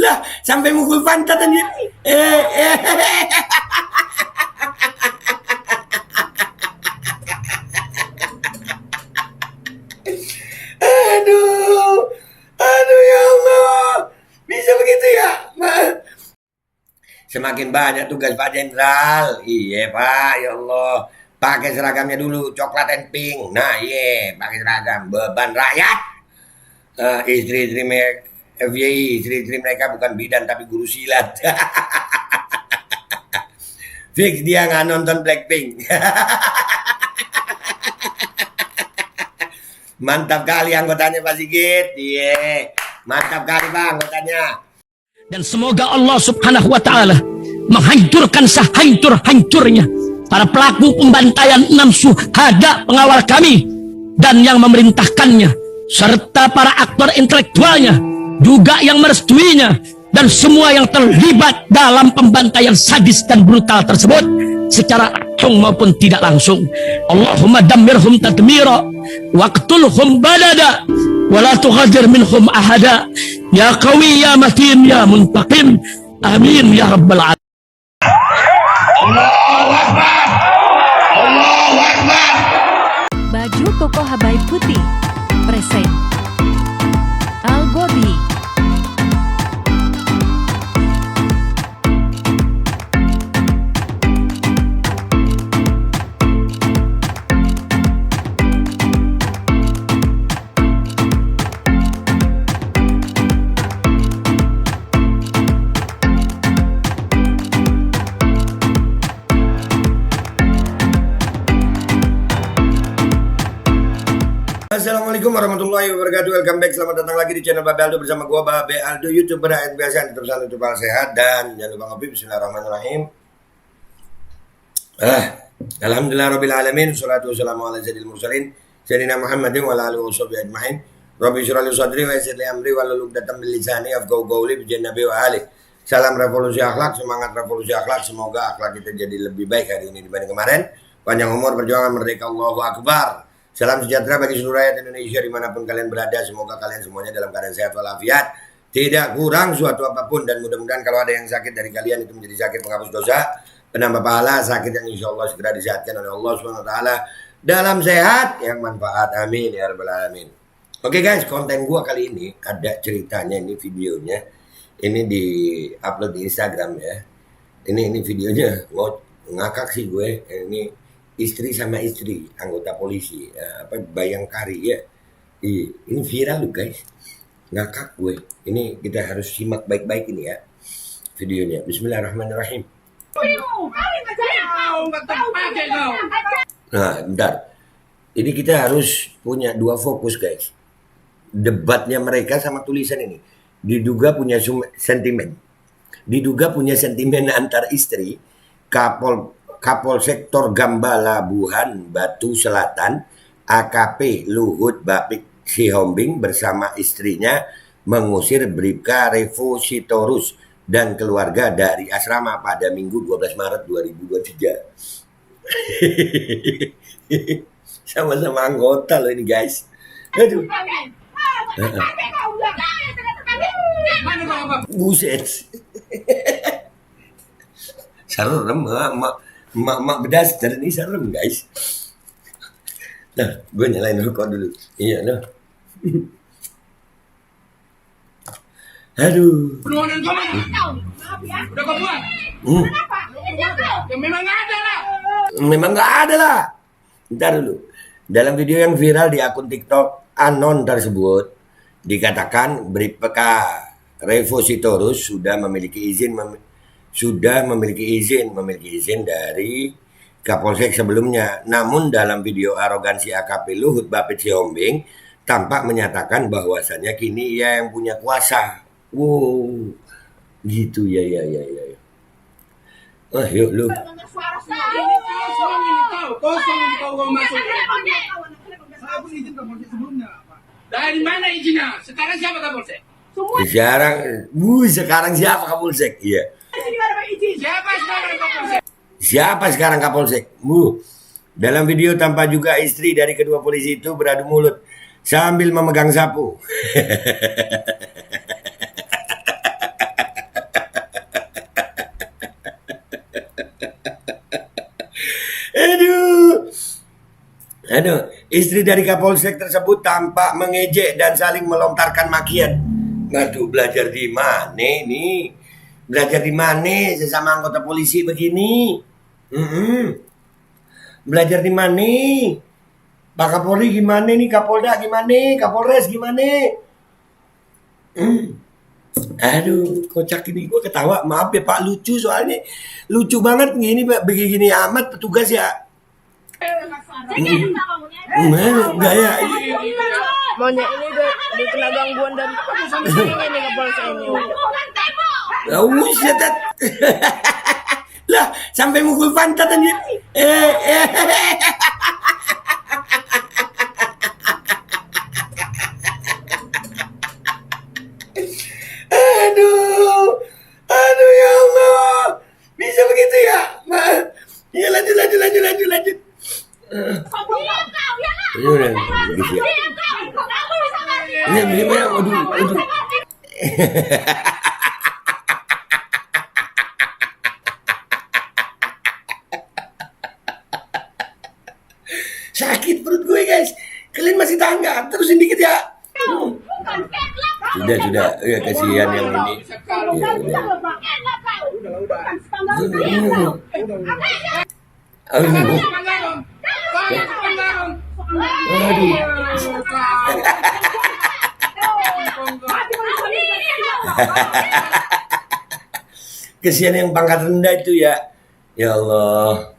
Lah, sampai mukul pantat anjir. Eh, eh. Aduh. Aduh ya Allah. Bisa begitu ya? Semakin banyak tugas Pak Jenderal. Iya Pak, ya Allah. Pakai seragamnya dulu, coklat and pink. Nah iya, pakai seragam. Beban rakyat. Istri-istri FYI, istri-istri mereka bukan bidan tapi guru silat. Fix dia nggak nonton Blackpink. Mantap kali anggotanya Pak Sigit. Iya, mantap kali Pak anggotanya. Dan semoga Allah subhanahu wa ta'ala menghancurkan sehancur-hancurnya para pelaku pembantaian 6 syuhada pengawal kami dan yang memerintahkannya, serta para aktor intelektualnya juga yang merestuinya, dan semua yang terlibat dalam pembantaian sadis dan brutal tersebut secara langsung maupun tidak langsung. Allahumma dammirhum tadmira waqtulhum balada wala tughadir minhum ahada ya qawi ya matin ya muntaqim amin ya rabbal alamin. Allahu Akbar. Allahu Akbar. Baju koko Habaib Putih present Al Gobi. Assalamualaikum warahmatullahi wabarakatuh. Welcome back. Selamat datang lagi di channel Babe Aldo bersama gua Babe Aldo, YouTuber rakyat biasa yang tetap selalu tetap sehat dan jangan lupa ngopi. Bismillahirrahmanirrahim. Alhamdulillah alamin. Wassalatu wassalamu ala sayyidil mursalin sayyidina Muhammadin wa ala alihi washabihi ajmain. Rabbi shrah li sadri wa yassir li amri wahlul 'uqdatam min lisani yafqahu qawli bi nabi wa ali. Salam revolusi akhlak, semangat revolusi akhlak. Semoga akhlak kita jadi lebih baik hari ini dibanding kemarin. Panjang umur, perjuangan merdeka, Allahu Akbar. Salam sejahtera bagi seluruh rakyat Indonesia dimanapun kalian berada. Semoga kalian semuanya dalam keadaan sehat walafiat, tidak kurang suatu apapun, dan mudah-mudahan kalau ada yang sakit dari kalian itu menjadi sakit penghapus dosa, penambah pahala, sakit yang insya Allah segera disehatkan oleh Allah Subhanahu Wa Taala dalam sehat yang manfaat. Amin ya rabbal alamin. Oke guys, konten gua kali ini ada ceritanya, ini videonya, ini di upload di Instagram ya. Ini videonya ngakak sih gue. Ini istri sama istri anggota polisi Bayangkari ya. Ini viral loh guys, ngakak gue. Ini kita harus simak baik-baik ini ya videonya. Bismillahirrahmanirrahim. Nah bentar, ini kita harus punya dua fokus guys. Debatnya mereka sama tulisan ini diduga punya sentimen, antar istri Kapolsek Gambala Buhan Batu Selatan AKP Luhut Bapik Sihombing bersama istrinya mengusir Bribka Revo Sitorus dan keluarga dari asrama pada Minggu 12 Maret 2023. Sama-sama anggota loh ini guys. Aduh. Buset. Serem mak bedastar ini, serem guys. Nah, gue nyalain rokok dulu. Iya, nah. Aduh. Udah kau buat? Ya memang nggak ada lah. Memang nggak ada lah. Bentar dulu. Dalam video yang viral di akun TikTok anon tersebut dikatakan Bribka Revo Sitorus sudah memiliki izin dari Kapolsek sebelumnya. Namun dalam video arogansi AKP Luhut Bapik Sihombing tampak menyatakan bahwasannya kini ia yang punya kuasa. Wow, gitu ya. Yuk lu. Dari mana izinnya? Sekarang siapa Kapolsek? Sekarang siapa Kapolsek? Iya. Siapa sekarang Kapolsek? Dalam video tampak juga istri dari kedua polisi itu beradu mulut sambil memegang sapu. Aduh, istri dari Kapolsek tersebut tampak mengejek dan saling melontarkan makian. Aduh, belajar di mana nih? Belajar di mana sesama anggota polisi begini? Belajar di mana? Pak Kapolri gimana nih? Kapolda gimana? Kapolres gimana? Aduh, kocak ini gue ketawa. Maaf ya Pak, lucu soalnya. Lucu banget gini Pak, begini amat petugas ya. Gaya. Maunya ini di kena gangguan dan ini nih Kapolsek ini. Buset. Lah, sampai mukul pantat anjir. Aduh ya Allah. Bisa begitu ya? Ya lanjut. Aduh. Sakit perut gue guys. Kalian masih tahan nggak? Terusin dikit ya. Sudah. Ya kasihan yang ini. Ya, udah. Aduh. Kesian yang pangkat rendah itu ya. Ya Allah.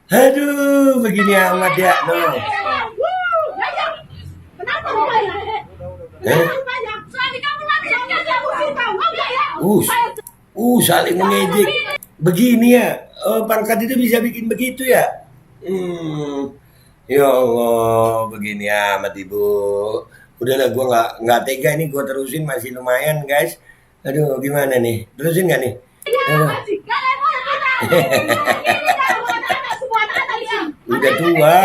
Aduh, begini amat ya. No. Saling mengejek. Begini ya. Pangkat itu bisa bikin begitu ya. Ya Allah, begini amat Ibu. Udahlah, gue nggak tega ini, gue terusin masih lumayan guys. Aduh, gimana nih? Terusin nggak nih? Udah tua.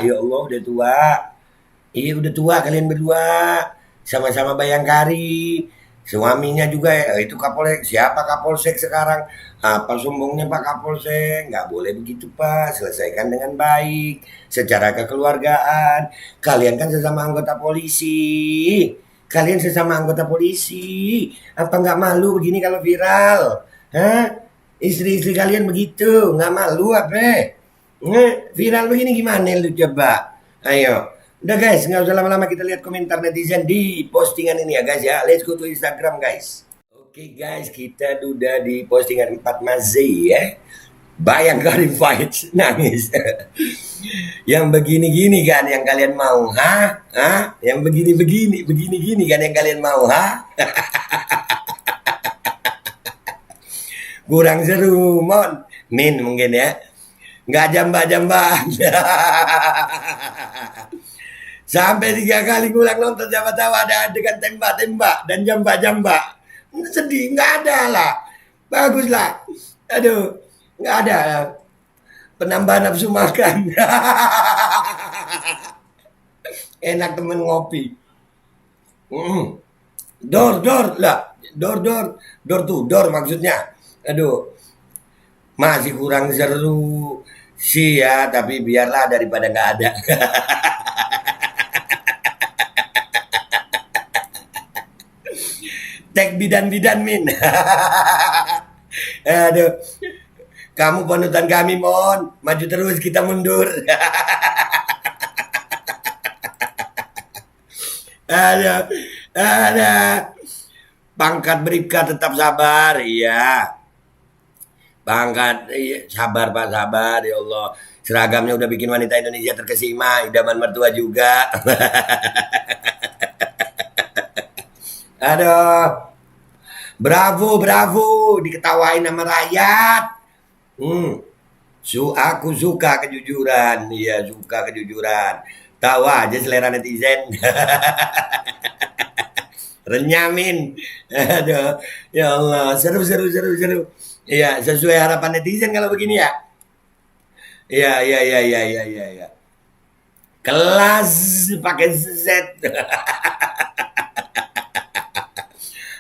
Ya Allah, udah tua. Iya, udah tua kalian berdua. Sama-sama Bayangkari. Suaminya juga itu Kapolsek. Siapa Kapolsek sekarang? Apa sombongnya Pak Kapolsek? Nggak boleh begitu Pak. Selesaikan dengan baik, secara kekeluargaan. Kalian kan sesama anggota polisi. Apa nggak malu begini kalau viral? Hah? Istri-istri kalian begitu, nggak malu apa? Viral begini gimana lu coba? Ayo. Udah guys, nggak usah lama-lama, kita lihat komentar netizen di postingan ini ya guys ya. Let's go to Instagram guys. Oke guys, kita udah di postingan 4 Mazei ya. Bayangkari fight nangis. Yang begini-gini kan yang kalian mau, ha? Yang begini-gini kan yang kalian mau, ha? Kurang seru, Min mungkin ya. Nggak jambak-jambak. Sampai 3 kali ngulang nonton, siapa tahu ada adegan tembak-tembak dan jambak-jambak. Sedih, nggak ada lah. Bagus lah. Aduh, nggak ada. Penambahan nafsu makan. Enak temen ngopi. Dor lah. Dor maksudnya. Aduh, masih kurang seru sih ya, tapi biarlah daripada nggak ada. Tek bidan Min. Aduh, kamu panutan kami Mon, maju terus kita mundur. Ada pangkat Bribka tetap sabar, iya. Pangkat sabar Pak, sabar ya Allah. Seragamnya udah bikin wanita Indonesia terkesima, idaman mertua juga. Aduh, bravo, diketawain sama rakyat. Aku suka kejujuran, iya suka kejujuran. Tahu aja selera netizen. Renyamin. Aduh, ya Allah, seru. Iya, sesuai harapan netizen kalau begini ya. Iya. Kelas pakai Z.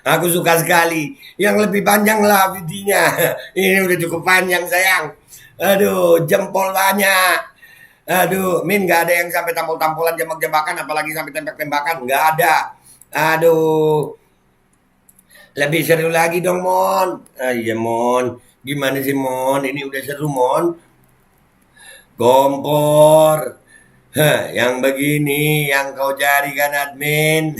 Aku suka sekali. yang lebih panjang lah videonya. Ini udah cukup panjang sayang. Aduh, jempol banyak. Aduh, Min nggak ada yang sampai tampol-tampolan, jembak-jembakan, apalagi sampai tembak-tembakan, nggak ada. Aduh, lebih seru lagi dong Mon. Iya Mon, gimana sih Mon? Ini udah seru Mon. Kompor. Yang begini yang kau cari kan admin.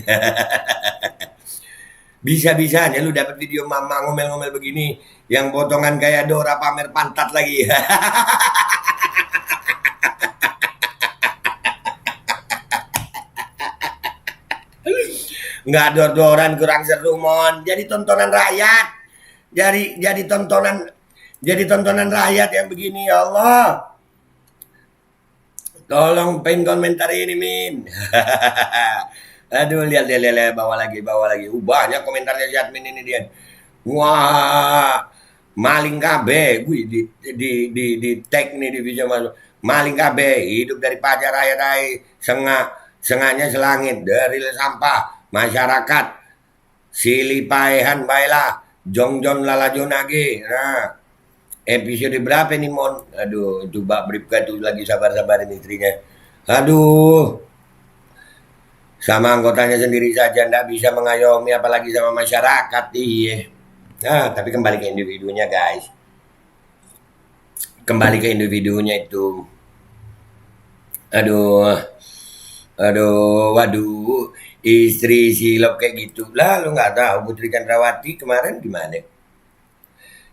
Bisa-bisanya lu dapat video mama ngomel-ngomel begini, yang potongan kayak Dora pamer pantat lagi. Nggak dor-doran, kurang seru Mon. Jadi tontonan rakyat. Jadi tontonan rakyat yang begini, ya Allah. Tolong pin komentar ini Min. Aduh, lihat bawa lagi. Banyak komentarnya si admin ini dia. Wah, maling KB. Gue di tag nih di video masuk. Maling KB, hidup dari pajak rakyat sengahnya selangit, dari sampah masyarakat. Sili paehan baiklah, jongjon lalajonage. Nah, episode berapa nih Mon? Aduh, coba Bribka tuh lagi sabar-sabarin istrinya. Aduh. Sama anggotanya sendiri saja ndak bisa mengayomi, apalagi sama masyarakat. Iya. Nah, tapi kembali ke individunya guys. Kembali ke individunya itu. Waduh. Istri silop kayak gitu. Lah lu nggak tahu Putri Candrawati kemarin gimana?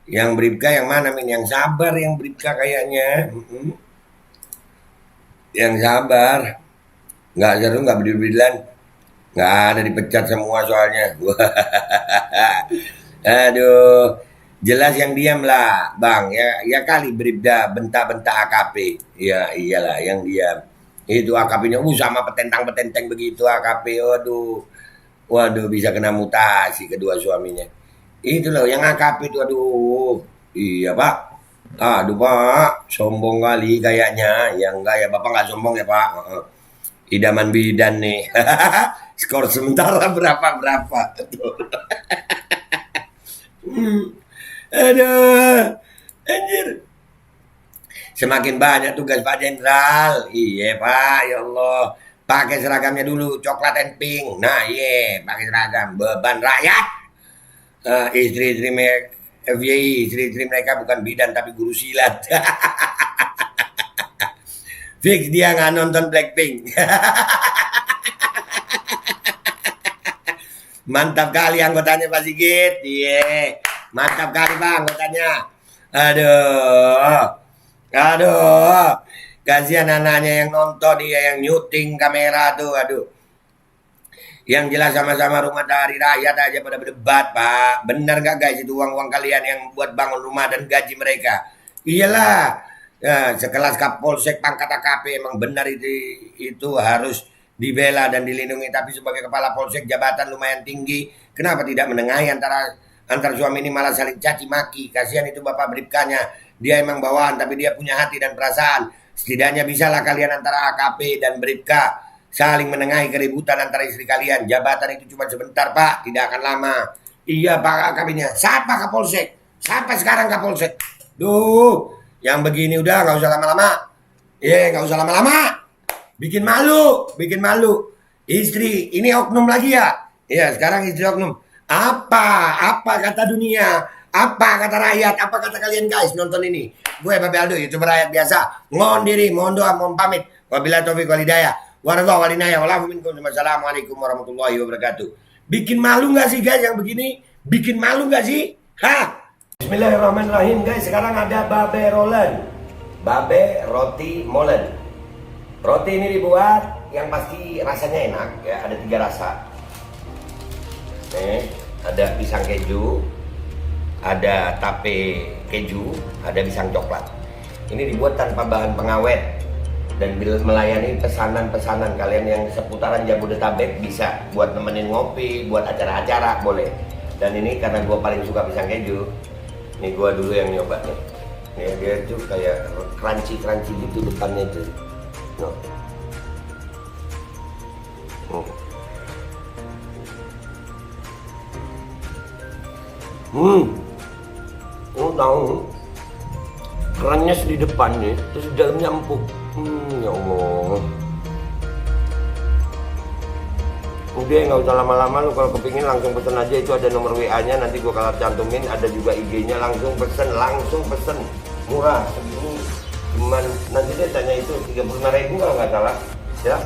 Yang Bribka yang mana Min? Yang sabar yang Bribka kayaknya. Yang sabar. Nggak seru, nggak berdil-bedilan. Nggak ada, dipecat semua soalnya. Aduh, jelas yang diam lah Bang. Ya kali Bribda bentak-bentak AKP. Ya iyalah yang diam. Itu AKP-nya sama petentang-petenteng begitu AKP. Waduh bisa kena mutasi kedua suaminya. Itu loh yang AKP itu, aduh. Iya Pak. Aduh Pak, sombong kali kayaknya. Ya enggak ya, Bapak nggak sombong ya Pak. Idaman bidan nih. Skor sementara berapa? Aduh, anjir. Semakin banyak tugas Pak Jenderal. Iya Pak, ya Allah. Pakai seragamnya dulu, coklat and pink. Nah iya, pakai seragam. Beban rakyat. Istri-istri FYI, istri-istri mereka bukan bidan tapi guru silat. Fix dia nggak nonton Blackpink. Mantap kali anggotanya Pak Sigit. Iya. Mantap kali Pak anggotanya. Aduh. Kasihan anaknya yang nonton, dia yang nyuting kamera tuh. Aduh. Yang jelas sama-sama rumah dari rakyat aja pada berdebat Pak. Benar nggak guys itu uang-uang kalian yang buat bangun rumah dan gaji mereka? Iyalah. Ya, sekelas Kapolsek pangkat AKP emang benar itu harus dibela dan dilindungi, tapi sebagai kepala polsek jabatan lumayan tinggi, kenapa tidak menengahi antar suami ini malah saling caci maki? Kasihan itu Bapak Bribkanya, dia emang bawaan tapi dia punya hati dan perasaan. Setidaknya bisalah kalian antara AKP dan Bribka saling menengahi keributan antara istri kalian. Jabatan itu cuma sebentar Pak, tidak akan lama. Iya Pak AKP-nya. Siapa Kapolsek? Siapa sekarang Kapolsek? Duh, yang begini udah nggak usah lama-lama. Nggak usah lama-lama. Bikin malu. Istri, ini oknum lagi ya? Iya, sekarang istri oknum. Apa kata dunia? Apa kata rakyat? Apa kata kalian guys nonton ini? Gue Babe Aldo, YouTuber rakyat biasa. Mohon diri, mohon doa, mohon pamit. Wabillahi taufiq wal hidayah. Wassalamualaikum warahmatullahi wabarakatuh. Bikin malu nggak sih guys yang begini? Bikin malu nggak sih? Hah? Bismillahirrahmanirrahim guys, sekarang ada Babe Rolen. Babe roti molen. Roti ini dibuat yang pasti rasanya enak ya, ada 3 rasa. Ada pisang keju, ada tape keju, ada pisang coklat. Ini dibuat tanpa bahan pengawet dan melayani pesanan-pesanan kalian yang seputaran Jabodetabek, bisa buat nemenin ngopi, buat acara-acara boleh. Dan ini karena gue paling suka pisang keju. Ini gua dulu yang nyoba nih. Ya, dia tuh kayak crunchy gitu depannya tuh. No. Lu tahu kerannya di depan nih, terus di dalamnya empuk. Ya Allah. Udah nggak usah lama-lama, lu kalau kepingin langsung pesen aja, itu ada nomor WA-nya, nanti gua kalau cantumin, ada juga IG-nya, langsung pesen, murah. Cuman nanti dia tanya itu 35.000 kalau nggak salah, ya.